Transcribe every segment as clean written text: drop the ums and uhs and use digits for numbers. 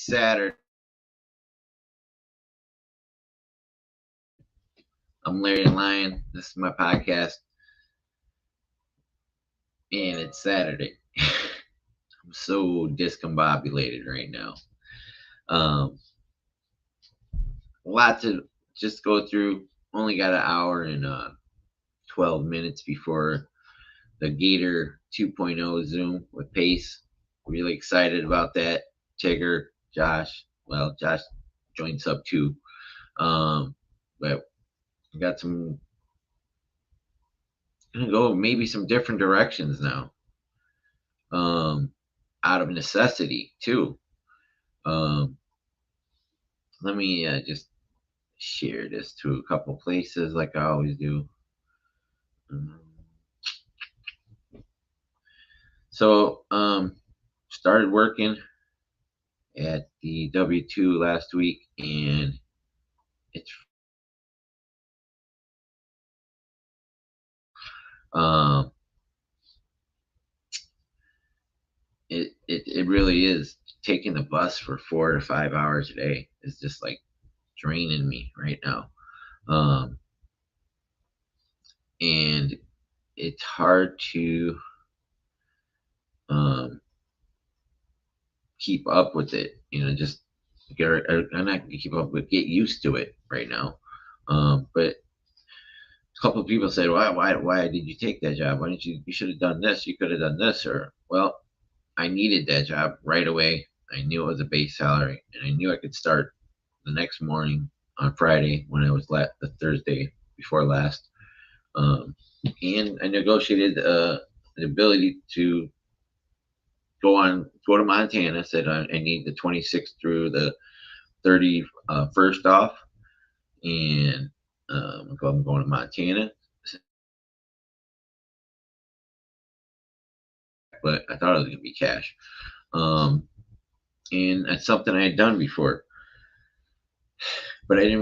Saturday. I'm Larry the Lion. This is my podcast, and it's Saturday. I'm so discombobulated right now. A lot to just go through. Only got an hour and 12 minutes before the Gator 2.0 Zoom with Pace. Really excited about that. Tigger, Josh. Well, Josh joined sub 2. But I got some. Gonna go maybe some different directions now. Out of necessity too. Let me just share this to a couple places like I always do. So started working at the W2 last week, and it's it really is. Taking the bus for 4 to 5 hours a day is just like draining me right now. And it's hard to keep up with it, just I'm not gonna keep up, but get used to it right now. But a couple of people said, why did you take that job? Why didn't you should have done this, you could have done this, or well, I needed that job right away. I knew it was a base salary, and I knew I could start the next morning on Friday when I was the Thursday before last. And I negotiated the ability to go to Montana. Said I need the 26th through the 31st off, and I'm going to Montana. But I thought it was going to be cash. And that's something I had done before. But I didn't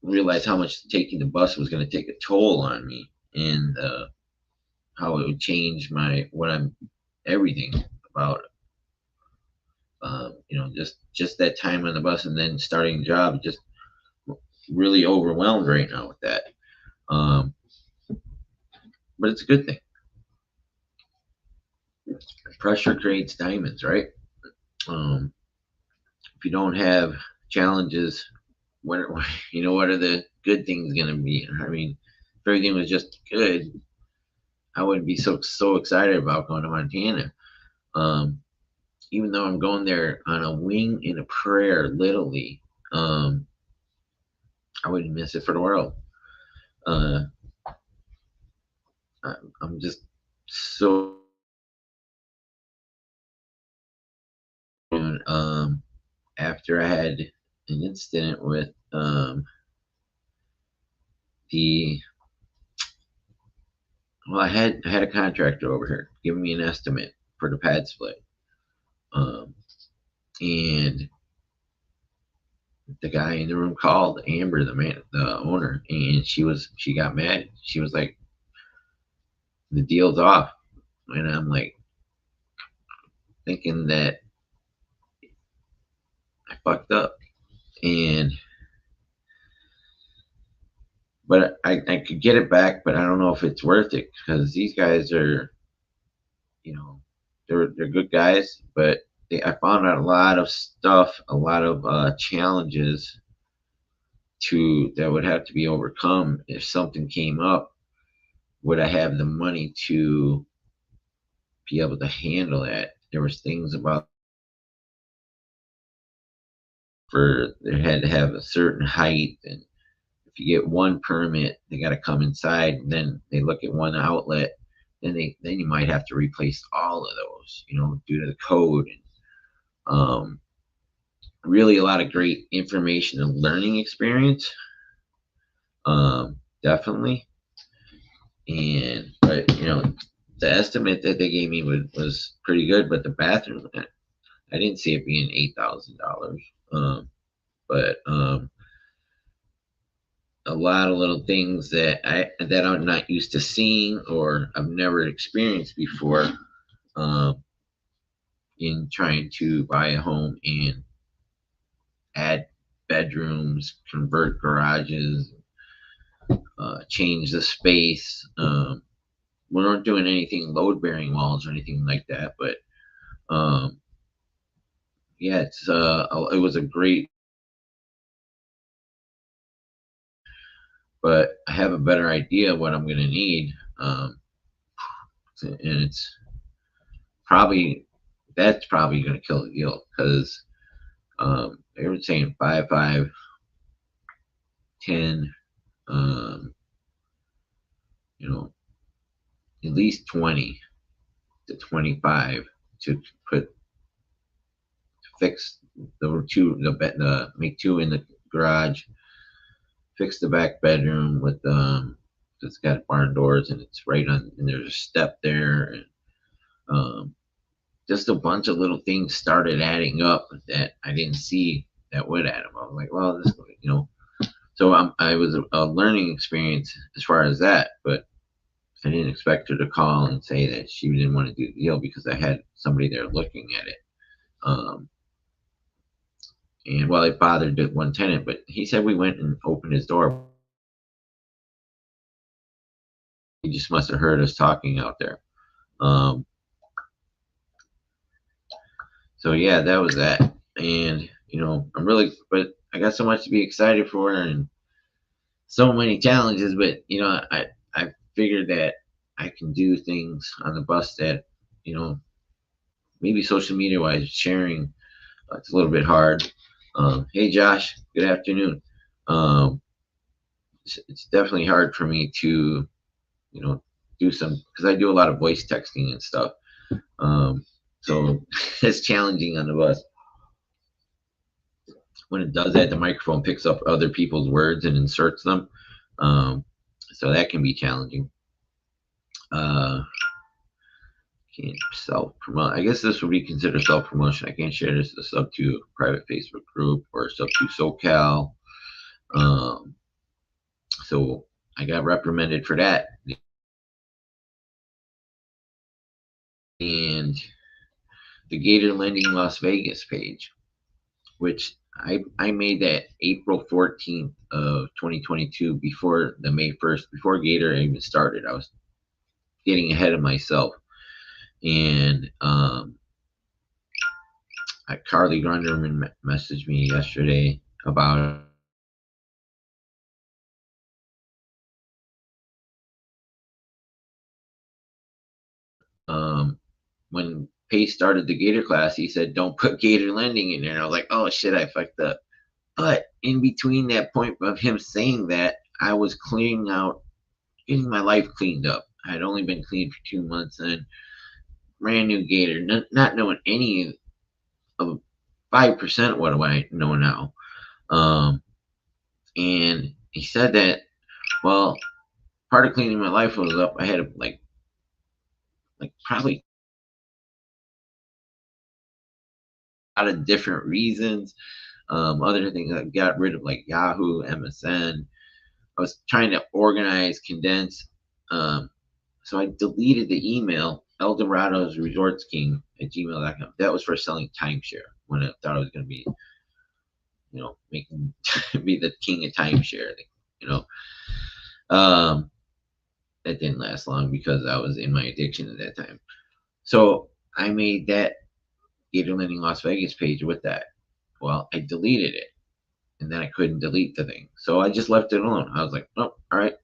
realize how much taking the bus was going to take a toll on me, and how it would change everything about it. Just that time on the bus, and then starting the job, just really overwhelmed right now with that. But it's a good thing. Pressure creates diamonds, right? If you don't have challenges, what are the good things going to be? I mean, if everything was just good, I wouldn't be so excited about going to Montana. Even though I'm going there on a wing and a prayer, literally, I wouldn't miss it for the world. I'm just so. After I had an incident with I had a contractor over here giving me an estimate for the pad split, and the guy in the room called Amber, the owner, and she got mad. She was like, "The deal's off," and I'm like thinking that I fucked up, but I could get it back, but I don't know if it's worth it, because these guys are, they're good guys, but I found out a lot of stuff, a lot of challenges that would have to be overcome if something came up. Would I have the money to be able to handle that? There was things about they had to have a certain height, and if you get one permit, they got to come inside, and then they look at one outlet, then you might have to replace all of those, due to the code. And really a lot of great information and learning experience, definitely. But the estimate that they gave me was pretty good, but the bathroom, I didn't see it being $8,000. But a lot of little things that I'm not used to seeing, or I've never experienced before, in trying to buy a home and add bedrooms, convert garages, change the space. We weren't doing anything load bearing walls or anything like that, but um, yeah, it was a great. But I have a better idea of what I'm going to need, and it's probably that's probably going to kill the deal because they were saying 5, 10, um, you know, at least 20 to 25 to put fix the make two in the garage, fix the back bedroom with it's got barn doors and it's right on and there's a step there and um, just a bunch of little things started adding up that I didn't see that would add up. I was like, well, this, so I was a learning experience as far as that, but I didn't expect her to call and say that she didn't want to do the deal because I had somebody there looking at it. Um, and well, it bothered one tenant, but he said we went and opened his door. He just must have heard us talking out there. Um, so yeah, that was that. And I'm really, but I got so much to be excited for, and so many challenges. But I figured that I can do things on the bus that maybe social media wise sharing it's a little bit hard. Hey Josh, good afternoon. Um, it's definitely hard for me to you know do some because I do a lot of voice texting and stuff. So it's challenging on the bus. When it does that, the microphone picks up other people's words and inserts them. Um, so that can be challenging. Uh, can't self promote. I guess this would be considered self promotion. I can't share this as a sub to private Facebook group or sub to SoCal. Um, so I got reprimanded for that. And the Gator Lending Las Vegas page, which I made that April 14th of 2022 before the May 1st, before Gator even started. I was getting ahead of myself. And Carly Grunderman messaged me yesterday about when Pace started the Gator class, he said, don't put Gator Lending in there. And I was like, oh shit, I fucked up. But in between that point of him saying that, I was cleaning out, getting my life cleaned up. I had only been clean for 2 months and brand new Gator, not knowing any of 5% what do I know now. And he said that, well, part of cleaning my life was up. I had like probably a lot of different reasons. Other things I got rid of like Yahoo, MSN. I was trying to organize, condense. Um, so I deleted the email Eldorado's Resorts King at gmail.com. That was for selling timeshare when I thought I was going to be, making be the king of timeshare. You know, um, that didn't last long because I was in my addiction at that time. So I made that Gator Lending Las Vegas page with that. Well, I deleted it and then I couldn't delete the thing. So I just left it alone. I was like, oh, all right.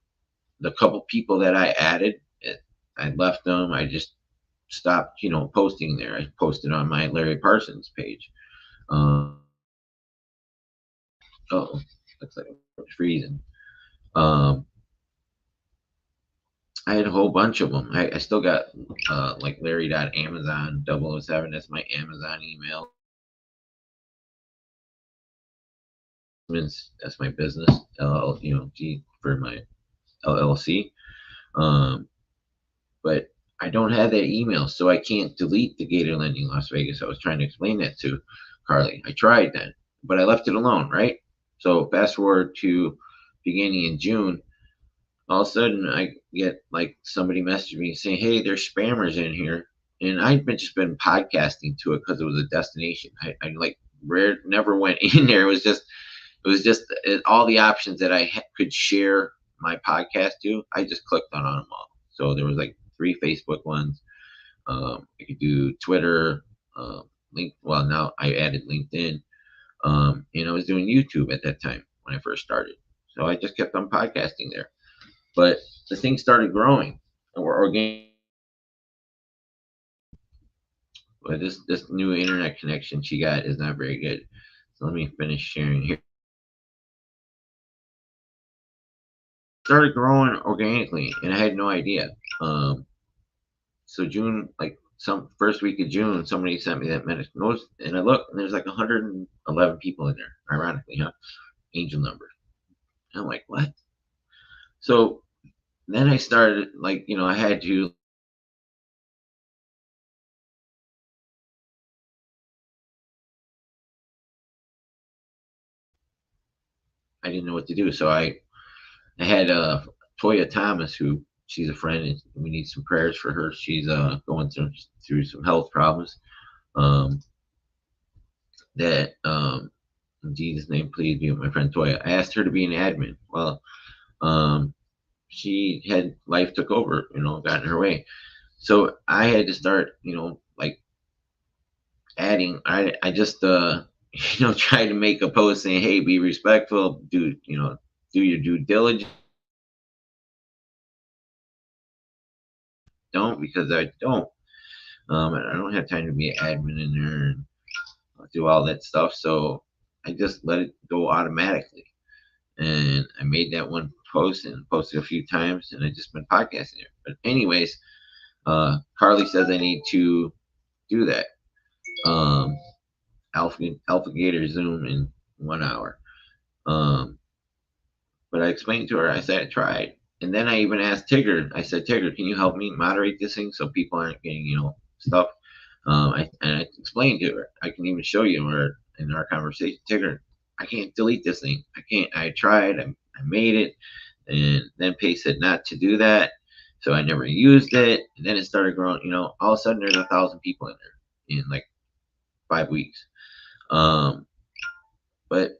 The couple people that I added, I left them. I just stopped, posting there. I posted on my Larry Parsons page. Oh, looks like it's freezing. Um, I had a whole bunch of them. I still got like Larry.Amazon 007. That's my Amazon email. That's my business, G for my LLC. But I don't have that email, so I can't delete the Gator Lending Las Vegas. I was trying to explain that to Carly. I tried then, but I left it alone, right? So fast forward to beginning in June, all of a sudden I get like somebody messaged me saying, "Hey, there's spammers in here," and I'd just been podcasting to it because it was a destination. I like never went in there. It was just all the options that could share my podcast to. I just clicked on them all. So there was like 3 Facebook ones. I could do Twitter, link. Well, now I added LinkedIn, and I was doing YouTube at that time when I first started. So I just kept on podcasting there. But the thing started growing, and we're organic. But this new internet connection she got is not very good. So let me finish sharing here. Started growing organically, and I had no idea. So June, like some first week of June, somebody sent me that message, and I looked, and there's like 111 people in there. Ironically, huh? Angel number. And I'm like, what? So then I started, like, I had to. I didn't know what to do, so I had Toya Thomas, who she's a friend, and we need some prayers for her. She's going through some health problems. Um, that in Jesus' name, please be with my friend Toya. I asked her to be an admin. Well, um, she had life took over, got in her way. So I had to start, like adding. I just tried to make a post saying, "Hey, be respectful. Do your due diligence." Don't, because I don't. And I don't have time to be an admin in there and do all that stuff. So I just let it go automatically. And I made that one post and posted a few times, and I just been podcasting it. But anyways, Carly says I need to do that. Um, Alpha Gator Zoom in 1 hour. Um, but I explained to her. I said I tried, and then I even asked Tigger. I said, Tigger, can you help me moderate this thing so people aren't getting stuff? And I explained to her. I can even show you where in our conversation, Tigger, I can't delete this thing. I can't. I tried. I made it, and then Pace said not to do that, so I never used it. And then it started growing. All of a sudden there's 1,000 people in there in like 5 weeks. But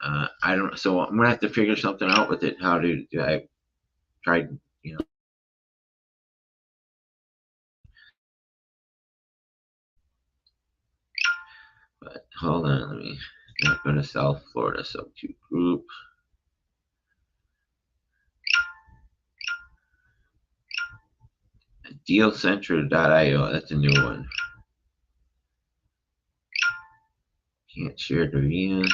I don't. So I'm gonna have to figure something out with it. How to do? I tried. But hold on. Let me. Not going to South Florida substitute group. Dealcentral.io. That's a new one. Can't share the views.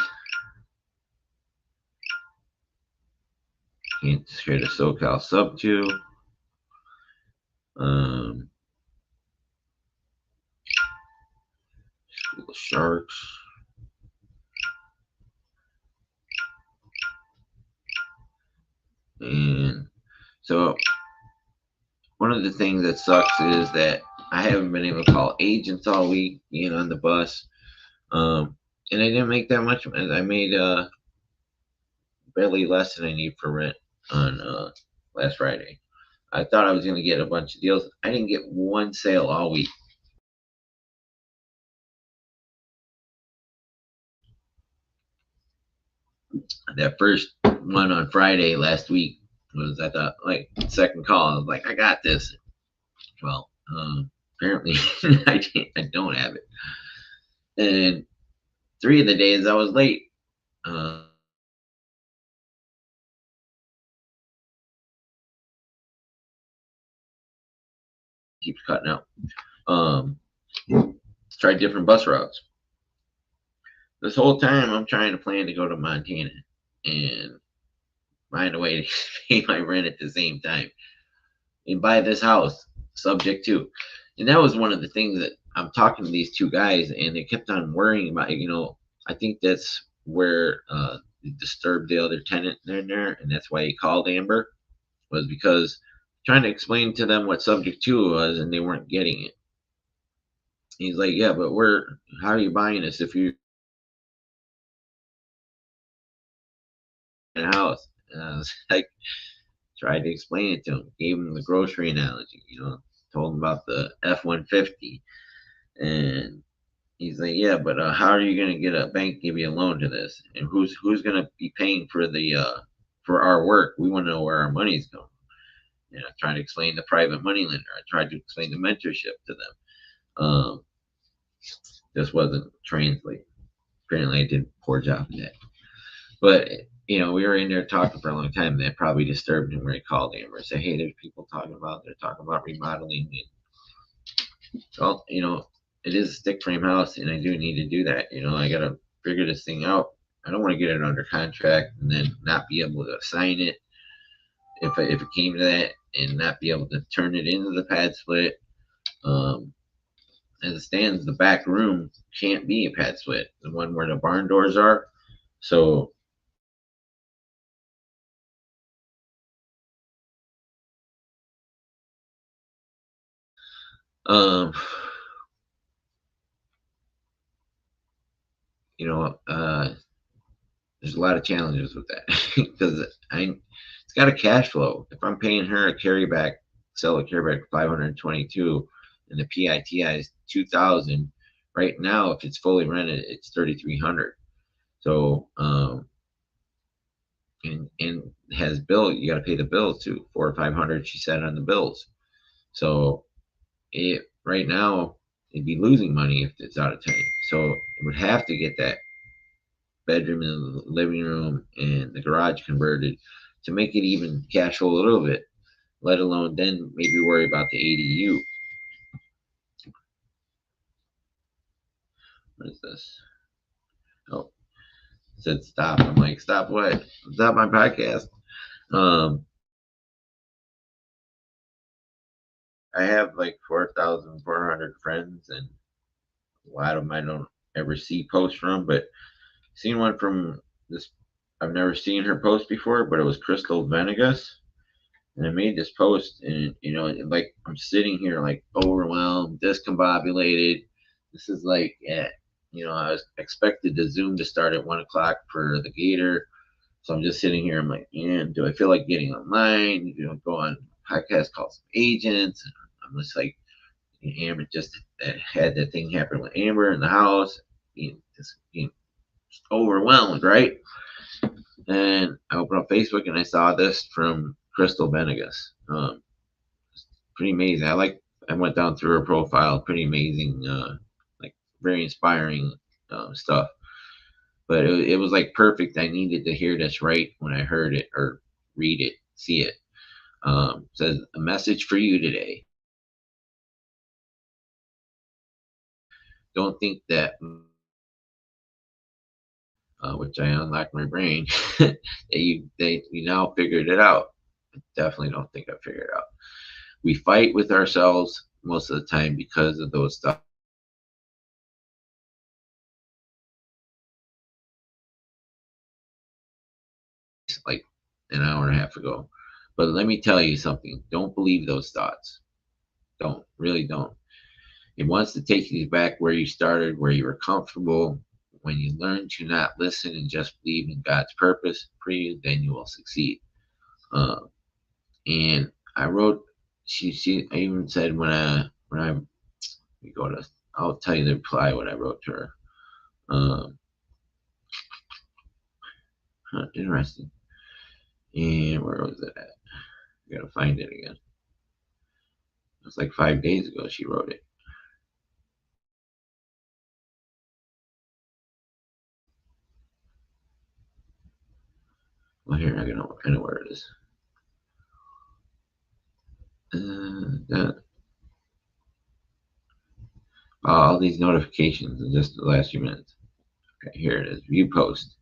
Can't share the SoCal sub to. School Sharks. And so one of the things that sucks is that I haven't been able to call agents all week, being on the bus. And I didn't make that much. I made barely less than I need for rent on last Friday. I thought I was going to get a bunch of deals. I didn't get one sale all week. That first one on Friday last week was, I thought, like, second call. I was like, I got this. Well, apparently I don't have it. And 3 of the days I was late. Keeps cutting out. Tried different bus routes. This whole time I'm trying to plan to go to Montana and find a way to pay my rent at the same time and buy this house, subject to. And that was one of the things that I'm talking to these 2 guys, and they kept on worrying about. I think that's where disturbed the other tenant in there, and that's why he called Amber, was because trying to explain to them what subject to was, and they weren't getting it. He's like, yeah, but how are you buying this if you in a house? And I was like, tried to explain it to him, gave him the grocery analogy, told him about the F-150, and He's like, yeah, but how are you going to get a bank to give you a loan to this? And who's going to be paying for the for our work? We want to know where our money's going. And I tried to explain the private money lender. I tried to explain the mentorship to them. This wasn't translated. Apparently, I did a poor job of that. But we were in there talking for a long time. And that probably disturbed him where he called Amber and said, "Hey, there's people they're talking about remodeling." And, well, it is a stick frame house, and I do need to do that. I got to figure this thing out. I don't want to get it under contract and then not be able to sign it if it came to that, and not be able to turn it into the pad split. Um, as it stands, the back room can't be a pad split, the one where the barn doors are. So, um, you know, uh, there's a lot of challenges with that because it's got a cash flow. If I'm paying her a carryback, sell a carryback 522, and the PITI is 2,000. Right now, if it's fully rented, it's 3,300. So, and has bill, you got to pay the bills too, 400 or 500. She said on the bills. So it right now it'd be losing money if it's out of time. So it would have to get that bedroom and the living room and the garage converted to make it even cash flow a little bit, let alone then maybe worry about the ADU. What is this? Oh, it said stop. I'm like, stop what? Stop my podcast. Um, I have like 4,400 friends, and a lot of them I don't ever see posts from, but seen one from this. I've never seen her post before, but it was Crystal Venegas, and I made this post, and like I'm sitting here like overwhelmed, discombobulated. This is like at I was expected the Zoom to start at 1 o'clock for the Gator, so I'm just sitting here. I'm like, man, do I feel like getting online? Go on podcast, call some agents. And I'm just like, Amber just had that thing happen with Amber in the house, just overwhelmed, right? And I opened up Facebook and I saw this from Crystal Venegas. Pretty amazing. I went down through her profile. Pretty amazing. Like very inspiring stuff. But it was like perfect. I needed to hear this right when I heard it or read it, see it. Says a message for you today. Don't think that, which I unlocked my brain, that you now figured it out. I definitely don't think I figured it out. We fight with ourselves most of the time because of those stuff. Like an hour and a half ago. But let me tell you something. Don't believe those thoughts. Don't. Really don't. It wants to take you back where you started, where you were comfortable. When you learn to not listen and just believe in God's purpose for you, then you will succeed. Uh, and I wrote, I even said when I we go to, I'll tell you the reply what I wrote to her. Um, Interesting. And where was it at? I gotta find it again. It was like 5 days ago she wrote it. Well, here I know where it is. All these notifications in just the last few minutes. Okay, here it is. View post.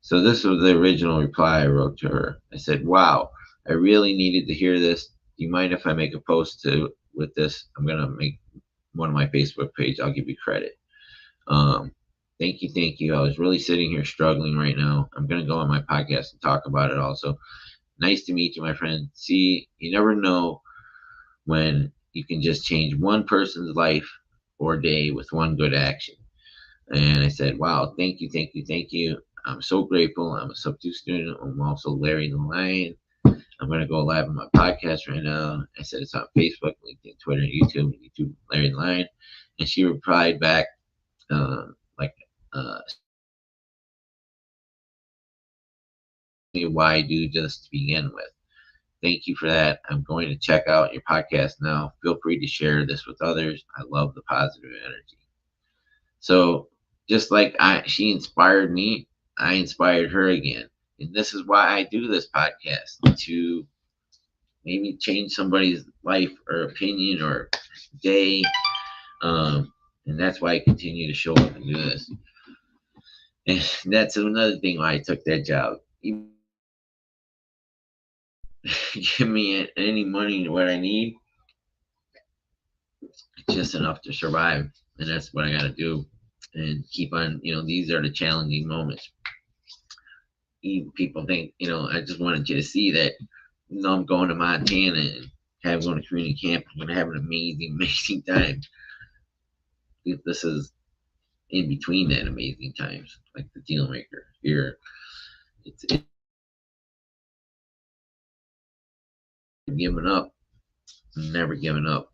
So this was the original reply I wrote to her. I said, "Wow, I really needed to hear this. Do you mind if I make a post with this? I'm gonna make one of my Facebook page. I'll give you credit. Um, thank you, thank you. I was really sitting here struggling right now. I'm gonna go on my podcast and talk about it also. Nice to meet you, my friend. See, you never know when you can just change one person's life or day with one good action." And I said, wow, thank you, thank you, thank you. I'm so grateful. I'm a sub 2 student. I'm also Larry the Lion. I'm going to go live on my podcast right now. I said it's on Facebook, LinkedIn, Twitter, YouTube, Larry the Lion. And she replied back, like why do this to begin with. Thank you for that. I'm going to check out your podcast now. Feel free to share this with others. I love the positive energy. So just like she inspired me, I inspired her again. And this is why I do this podcast, to maybe change somebody's life or opinion or day. And that's why I continue to show up and do this. And that's another thing why I took that job. Even give me any money what I need, it's just enough to survive. And that's what I got to do. And keep on, these are the challenging moments. Even people think, I just wanted you to see that, I'm going to Montana and going to community camp. I'm going to have an amazing, amazing time. This is in between that amazing times, like the deal maker here. It's giving up, never giving up.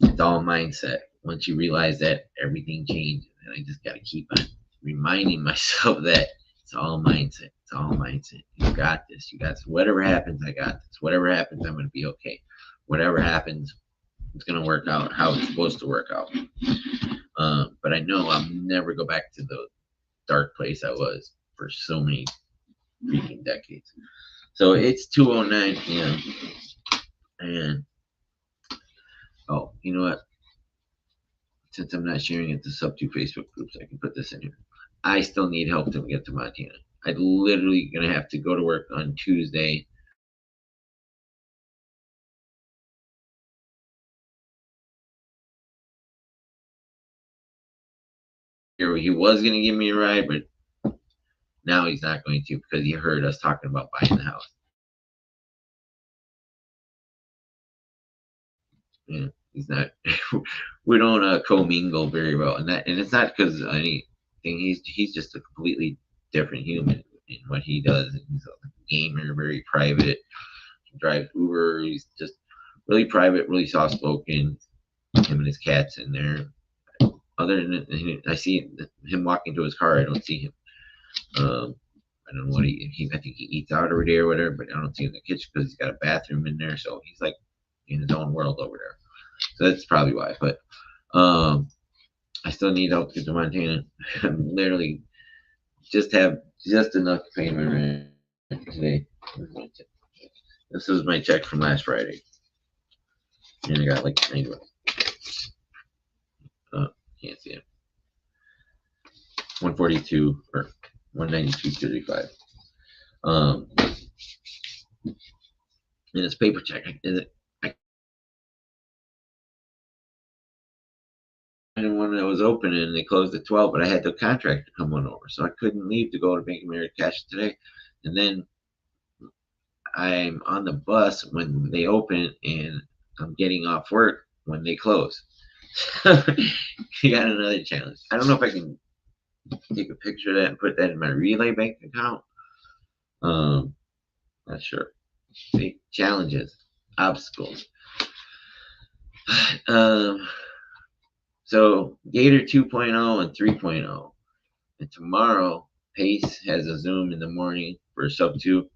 It's all mindset. Once you realize that, everything changes, and I just got to keep on reminding myself that it's all mindset. It's all mindset. You got this. You got this. Whatever happens, I got this. Whatever happens, I'm going to be okay. Whatever happens, it's going to work out how it's supposed to work out. But I know I'll never go back to the dark place I was for so many freaking decades. So it's 2:09 p.m. And oh, you know what? Since I'm not sharing it to sub-2 Facebook groups, I can put this in here. I still need help to get to Montana. I'm literally going to have to go to work on Tuesday. He was going to give me a ride, but now he's not going to because he heard us talking about buying the house. Yeah, he's not. We don't commingle very well, and it's not because of anything. He's just a completely different human in what he does. He's a gamer, very private. He drives Uber. He's just really private, really soft spoken. Him and his cats in there. Other than I see him walking to his car, I don't see him. I don't know what I think he eats out every day or whatever, but I don't see him in the kitchen because he's got a bathroom in there, so he's like in his own world over there. So that's probably why. But I still need help to get to Montana. I'm literally just have just enough to pay my rent today. This was my check from last Friday, and I got like $90. Can't see it. 142 or 192.35. And it's paper check. And when it was open and they closed at 12, but I had the contractor come on over, so I couldn't leave to go to Bank of America cash today. And then I'm on the bus when they open, and I'm getting off work when they close. You got another challenge. I don't know if I can take a picture of that and put that in my Relay bank account. Not sure. See, challenges, obstacles. So Gator 2.0 and 3.0. And tomorrow, Pace has a Zoom in the morning for sub-2.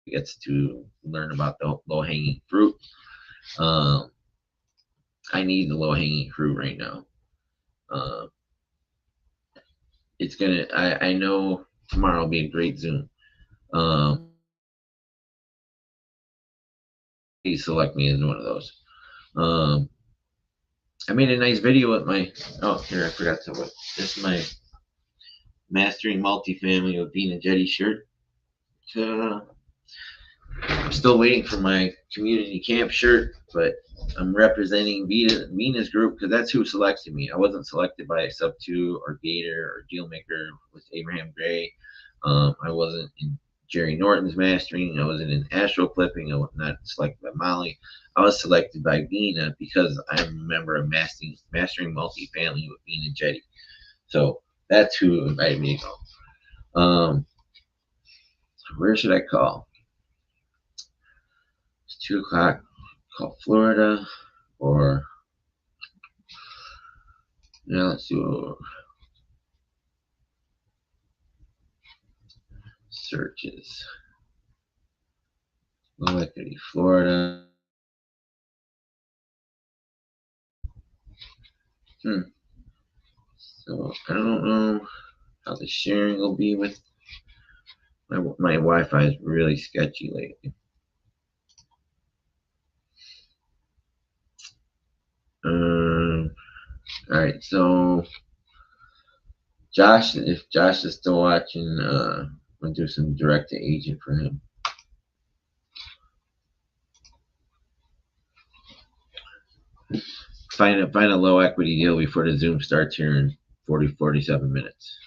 Gets to learn about the low-hanging fruit. I need the low-hanging fruit right now. It's gonna. I know tomorrow will be a great Zoom. Please select me as one of those. I made a nice video with my. Oh, here I forgot to put. This is my Mastering Multifamily with Bean and Jetty shirt. I'm still waiting for my community camp shirt, but I'm representing Vina's group because that's who selected me. I wasn't selected by Sub2 or Gator or Dealmaker with Abraham Gray. I wasn't in Jerry Norton's mastering. I wasn't in Astro Clipping. I was not selected by Molly. I was selected by Vina because I'm a member of Mastering Multifamily with Vina Jetty. So that's who invited me to go. Where should I call? 2 o'clock. Call Florida, or now let's do searches. Low equity Florida. So I don't know how the sharing will be with my Wi-Fi is really sketchy lately. All right, so Josh, if Josh is still watching, we'll do some direct to agent for him. Find a low equity deal before the Zoom starts here in 47 minutes.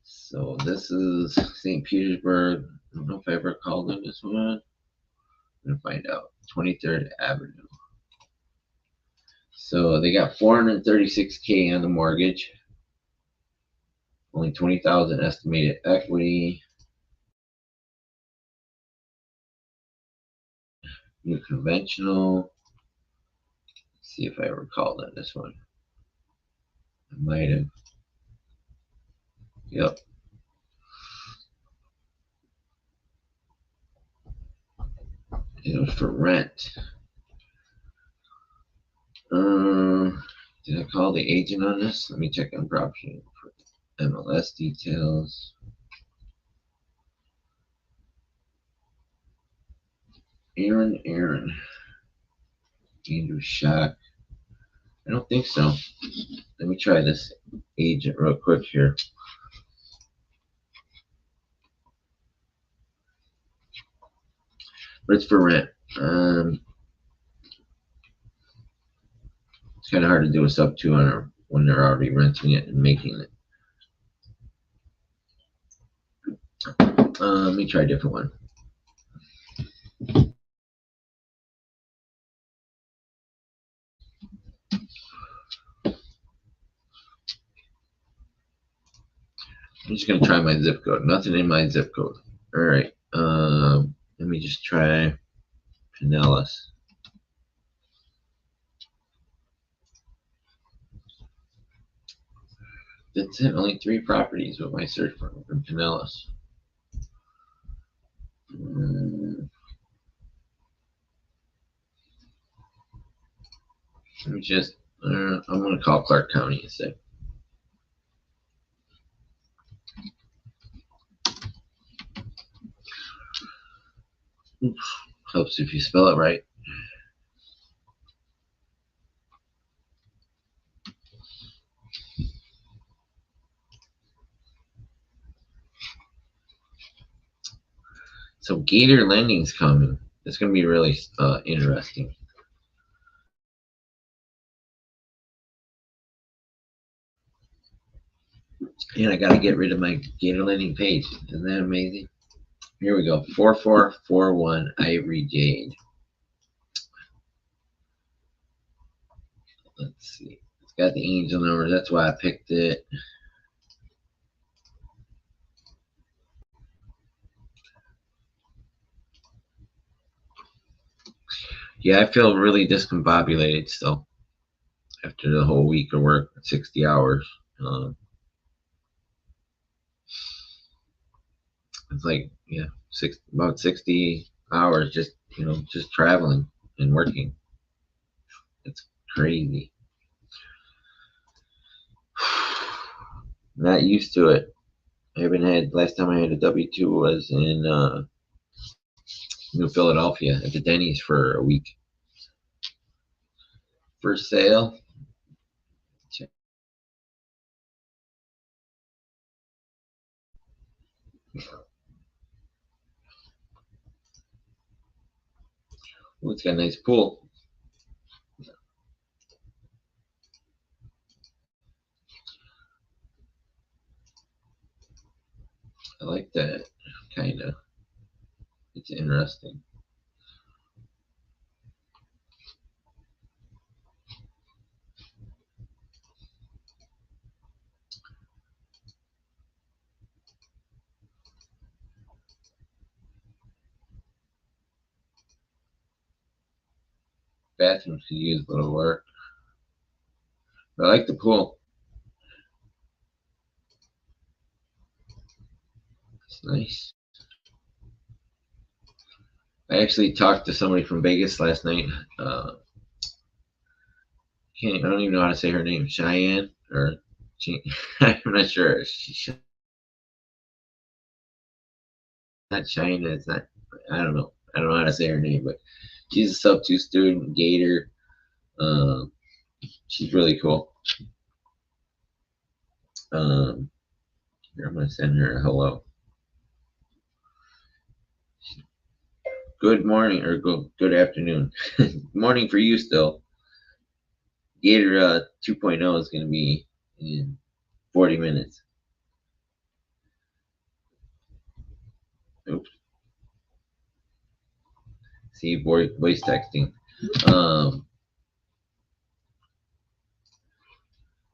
So this is St. Petersburg. I don't know if I ever called on this one. I'm gonna find out. 23rd Avenue. So they got 436K on the mortgage. Only 20,000 estimated equity. New conventional. Let's see if I ever called on this one. I might have. Yep. It was for rent. Did I call the agent on this? Let me check on property for MLS details. Aaron. Andrew Shack. I don't think so. Let me try this agent real quick here. But it's for rent. It's kind of hard to do a sub 200 when they're already renting it and making it. Let me try a different one. I'm just gonna try my zip code. Nothing in my zip code. All right. Let me just try Pinellas. That's it. Only 3 properties with my search firm from Pinellas. Let me just. I'm gonna call Clark County instead. Oops. Helps if you spell it right. So Gator Lending's coming. It's going to be really interesting. And I got to get rid of my Gator Lending page. Isn't that amazing? Here we go. 4441 Ivory Jade. Let's see. It's got the angel number. That's why I picked it. Yeah, I feel really discombobulated still after the whole week of work, 60 hours. It's like, yeah, about 60 hours just, just traveling and working. It's crazy. Not used to it. I haven't had, last time I had a W-2 was in New Philadelphia at the Denny's for a week. For sale. Oh, it's got a nice pool. I like that, kind of. It's interesting. bathrooms could use a little work. But I like the pool. It's nice. I actually talked to somebody from Vegas last night. I don't even know how to say her name. Cheyenne or I'm not sure. She's not Cheyenne. It's not. I don't know. I don't know how to say her name, but she's a sub 2 student, Gator. Um, she's really cool. Here, I'm gonna send her a hello. Good morning or good afternoon. Morning for you still. Gator 2.0 is gonna be in 40 minutes. Oops. See, voice texting.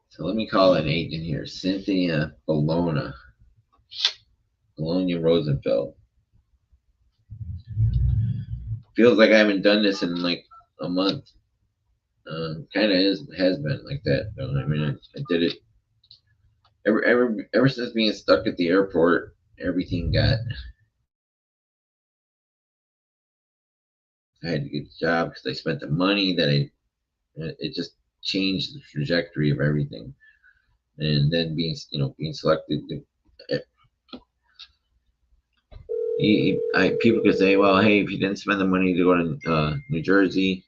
So let me call an agent here. Cynthia Bologna Rosenfeld. Feels like I haven't done this in like a month. Kind of has been like that. Though. I mean, I did it ever since being stuck at the airport. Everything got. I had to get a job because I spent the money that it just changed the trajectory of everything. And then being selected. People could say, well, hey, if you didn't spend the money to go to New Jersey,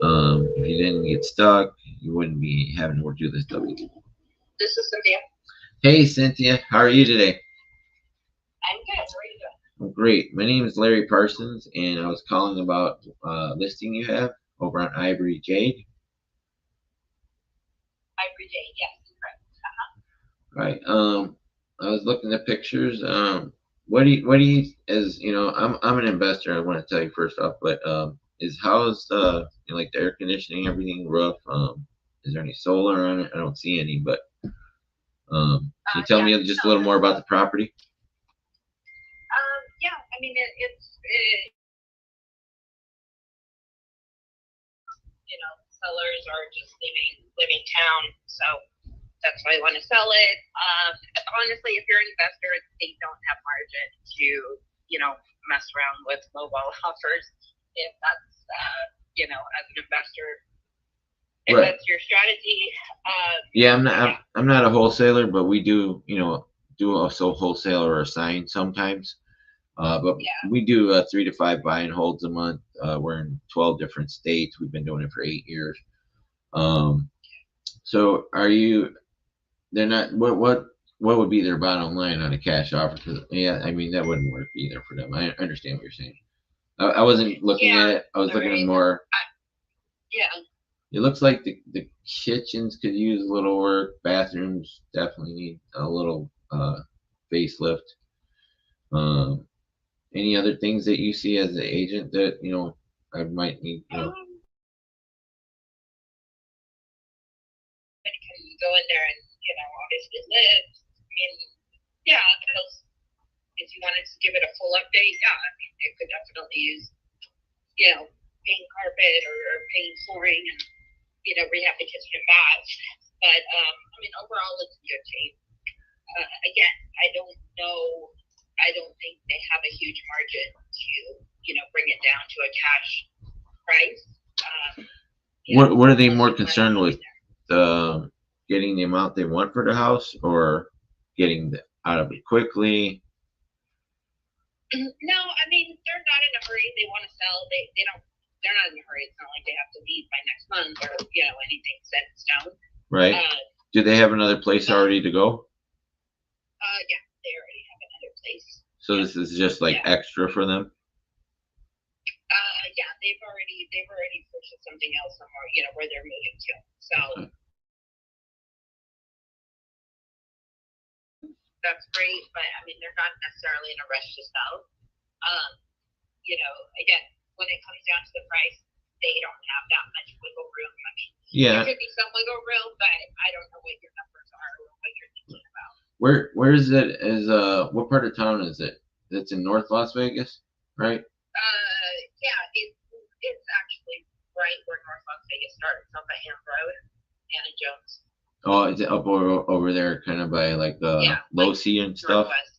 if you didn't get stuck, you wouldn't be having to do this W. This is Cynthia. Hey, Cynthia, how are you today? I'm good. How are you doing? I'm great. My name is Larry Parsons, and I was calling about listing you have over on Ivory Jade. Ivory Jade, yes, Right. correct. I was looking at pictures. What do you as you know? I'm an investor. I want to tell you first off, but how's like the air conditioning, everything, roof? Is there any solar on it? I don't see any, but can you tell me just a little more about the property? Yeah, I mean sellers are just leaving town, so that's why I want to sell it. Honestly, if you're an investor, they don't have margin to mess around with lowball offers. If that's as an investor, if right. That's your strategy. Yeah, I'm not a wholesaler, but we do also wholesale or assign sometimes. But we do 3 to 5 buy and holds a month. We're in 12 different states. We've been doing it for 8 years. So are you? They're not. What would be their bottom line on a cash offer? Because I mean that wouldn't work either for them. I understand what you're saying. I wasn't looking at it. I was looking at more. Yeah. It looks like the kitchens could use a little work. Bathrooms definitely need a little facelift. Any other things that you see as an agent that I might need? Go in there and obviously live. I mean, yeah, if you wanted to give it a full update, yeah, I mean, it could definitely use paint carpet or paint flooring and rehab the kitchen and bath. But I mean, overall, it's in good shape. Again, I don't know. I don't think they have a huge margin to bring it down to a cash price. What are they more concerned with? Getting the amount they want for the house, or getting out of it quickly? No, I mean they're not in a hurry. They want to sell. They don't. They're not in a hurry. It's not like they have to leave by next month or anything set in stone. Right. Do they have another place already to go? Yeah, they already have another place. So this is just like extra for them. Yeah, they've already purchased something else somewhere. Where they're moving to. So. Okay. That's great, but I mean they're not necessarily in a rush to sell. Again, when it comes down to the price, they don't have that much wiggle room. I mean, there could be some wiggle room, but I don't know what your numbers are or what you're thinking about. Where is it? What part of town is it? It's in North Las Vegas, right? Yeah, It's actually right where North Las Vegas starts, up at Ham Road, Anna Jones. Oh, is it up over there, kind of by like the Yeah, low like sea and stuff? Northwest.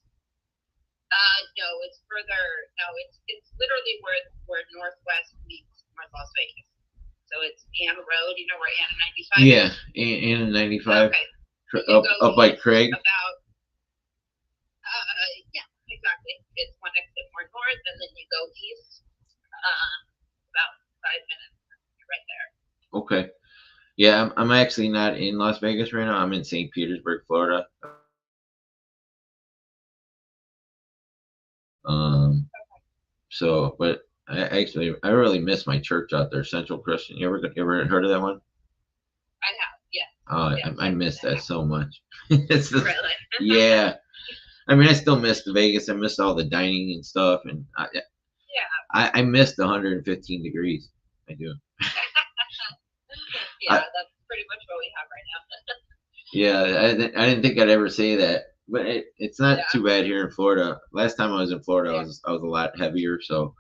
No, it's further. No, it's literally where Northwest meets North Las Vegas. So it's Anna Road. You know where Anna 95 Yeah, is? and 95. Okay. So you Up go up by east Craig. about. Yeah, exactly. It's one exit more north, and then you go east. About 5 minutes. You're right there. Okay. Yeah, I'm actually not in Las Vegas right now. I'm in St. Petersburg, Florida. Um, so, but I really miss my church out there, Central Christian. You ever heard of that one? I have. Yeah. Oh, Yes, I miss that so much. It's just, really. yeah. I mean, I still miss the Vegas. I miss all the dining and stuff, and Yeah. I miss the 115 degrees. I do. Yeah, I, that's pretty much what we have right now. yeah, I didn't think I'd ever say that, but it's not Yeah. too bad here in Florida. Last time I was in Florida, Yeah. I was a lot heavier, so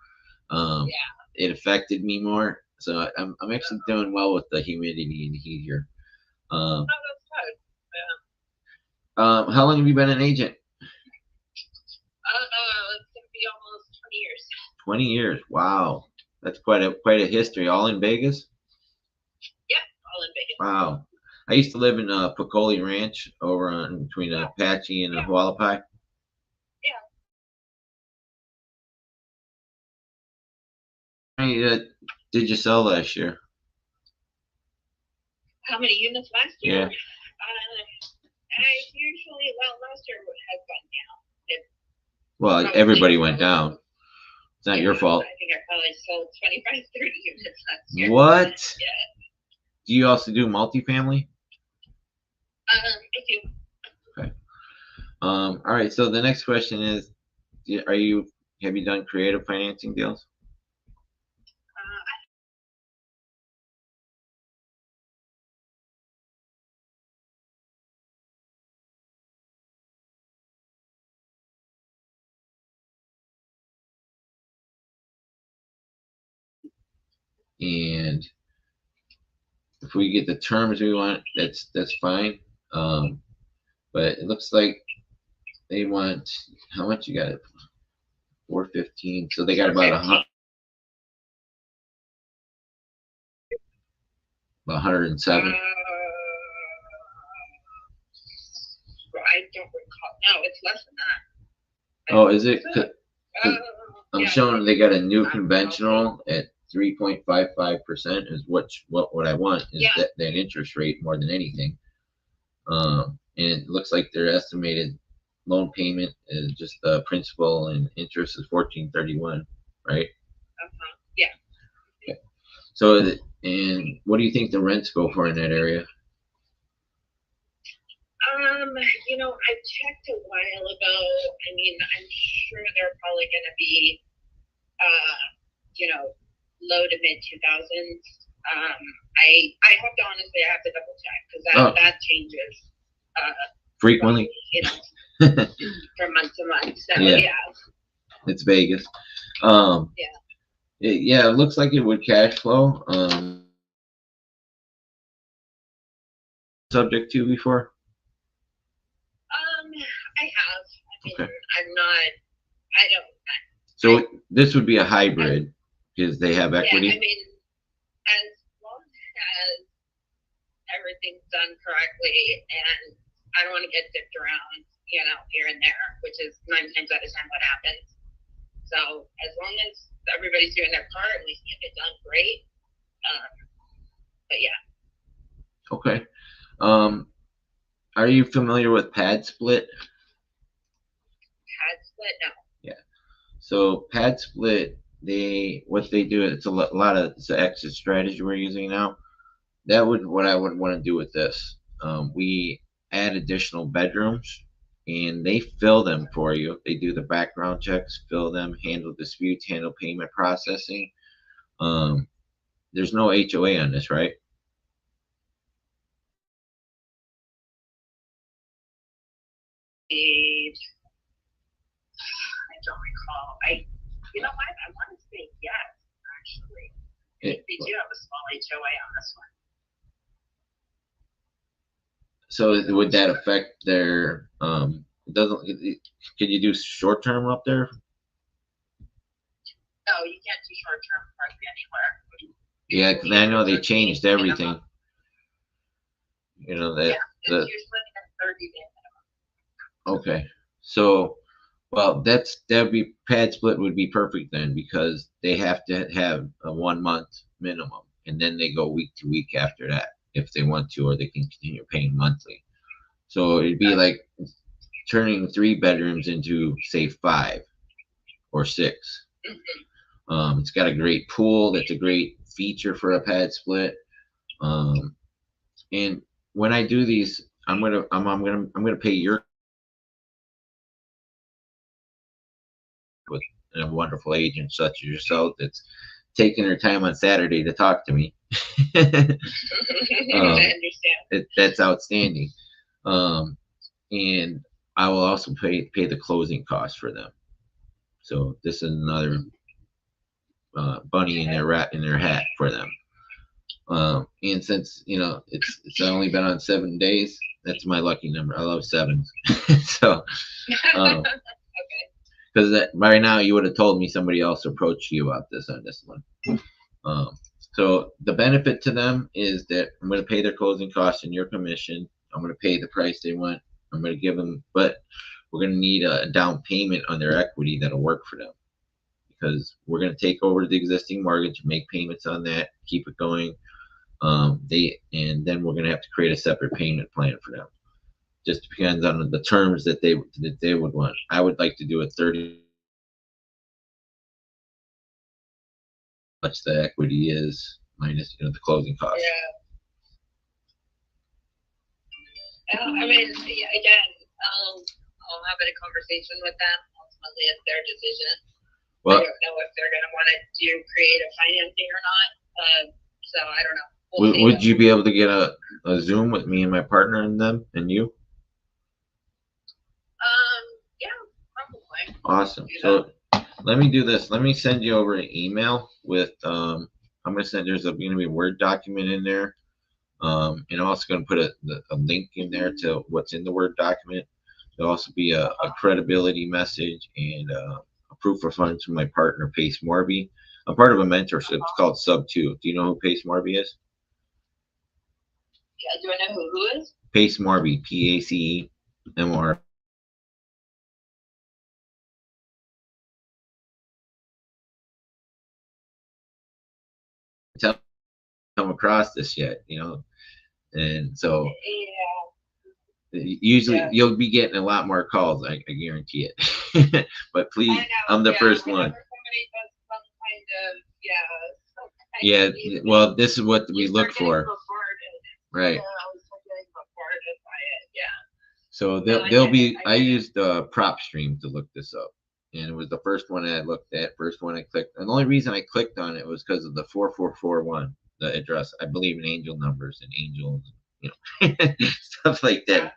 it affected me more. So I'm actually doing well with the humidity and heat here. Oh, that's good. Yeah. How long have you been an agent? It's gonna be almost 20 years. 20 years. Wow, that's quite a history. All in Vegas. Yeah, all in Vegas. Wow. I used to live in Pecoli Ranch over on between Apache and Hualapai. Yeah. How many did you sell last year? How many units last year? Yeah. I usually, last year has gone down. Well, everybody went down. It's not your fault. I think I probably sold 25, 30 units last year. What? Yeah. Do you also do multifamily? I do. Okay. All right. So the next question is, have you done creative financing deals? And if we get the terms we want, that's fine. But it looks like they want how much you got it? 415. So they got about 107. I don't recall. No, it's less than that. Oh, is it? I'm Yeah, showing they got a new conventional at 3.55% is what I want is that interest rate more than anything. And it looks like their estimated loan payment is just the principal and interest is 1431, right? Yeah. Okay. So and what do you think the rents go for in that area? I checked a while ago. I mean, I'm sure they're probably going to be, low to mid 2000s. I have to honestly, I have to double check because that changes frequently. From month to month. So yeah. It's Vegas. It looks like it would cash flow. Subject to before? I have. I mean, okay. I'm not. I don't. So this would be a hybrid because they have equity. Yeah, I mean, as long as everything's done correctly, and I don't want to get dipped around, here and there, which is 9 times out of 10 what happens. So as long as everybody's doing their part and we can get it done, great. But yeah. Okay. Are you familiar with pad split? Pad split? No. Yeah. So pad split, what they do, it's a lot of it's the exit strategy we're using now. That would what I would want to do with this. We add additional bedrooms and they fill them for you. They do the background checks, fill them, handle disputes, handle payment processing. There's no HOA on this, right? I don't recall. You know what? I want to say yes, actually. They do have a small HOA on this one. So would that affect their doesn't could you do short term up there? No, you can't do short term hardly anywhere. Yeah, because I know they changed everything. You know that. Yeah, it's usually a 30-day minimum. Okay, so well that'd be pad split would be perfect then because they have to have a 1 month minimum and then they go week to week after that if they want to or they can continue paying monthly. So it'd be like turning 3 bedrooms into say 5 or 6. It's got a great pool. That's a great feature for a pad split. And when I do these, I'm gonna pay your with a wonderful agent such as yourself that's taking her time on Saturday to talk to me. I understand. That's outstanding. And I will also pay the closing costs for them. So this is another bunny in their hat for them. And since it's only been on 7 days, that's my lucky number. I love sevens. So, because right now you would have told me somebody else approached you about this on this one. So the benefit to them is that I'm going to pay their closing costs and your commission. I'm going to pay the price they want. I'm going to give them, but we're going to need a down payment on their equity that'll work for them because we're going to take over the existing mortgage, make payments on that, keep it going. And then we're going to have to create a separate payment plan for them. Just depends on the terms that they would want. I would like to do a 30. Much the equity is minus the closing costs. Yeah. I mean, again, I'll have a conversation with them. Ultimately, it's their decision. Well, I don't know if they're going to want to create a financing or not. So I don't know. Would you be able to get a Zoom with me and my partner and them and you? Yeah, probably. Awesome. So let me do this. Let me send you over an email with I'm gonna send there's going to be a Word document in there. And I'm also going to put a link in there to what's in the Word document. There'll also be a credibility message and a proof of funds from my partner, Pace Morby. I'm part of a mentorship. It's called Sub 2. Do you know who Pace Morby is? Yeah, do I know who is? Pace Morby, PACEMR. Come across this yet, and so usually you'll be getting a lot more calls. I guarantee it. But please, I'm the first one. Yeah, well, this is what we look for, right? So they'll be. I used PropStream to look this up, and it was the first one I looked at. First one I clicked, and the only reason I clicked on it was because of the 4441, the address. I believe in angel numbers and angels, stuff like that.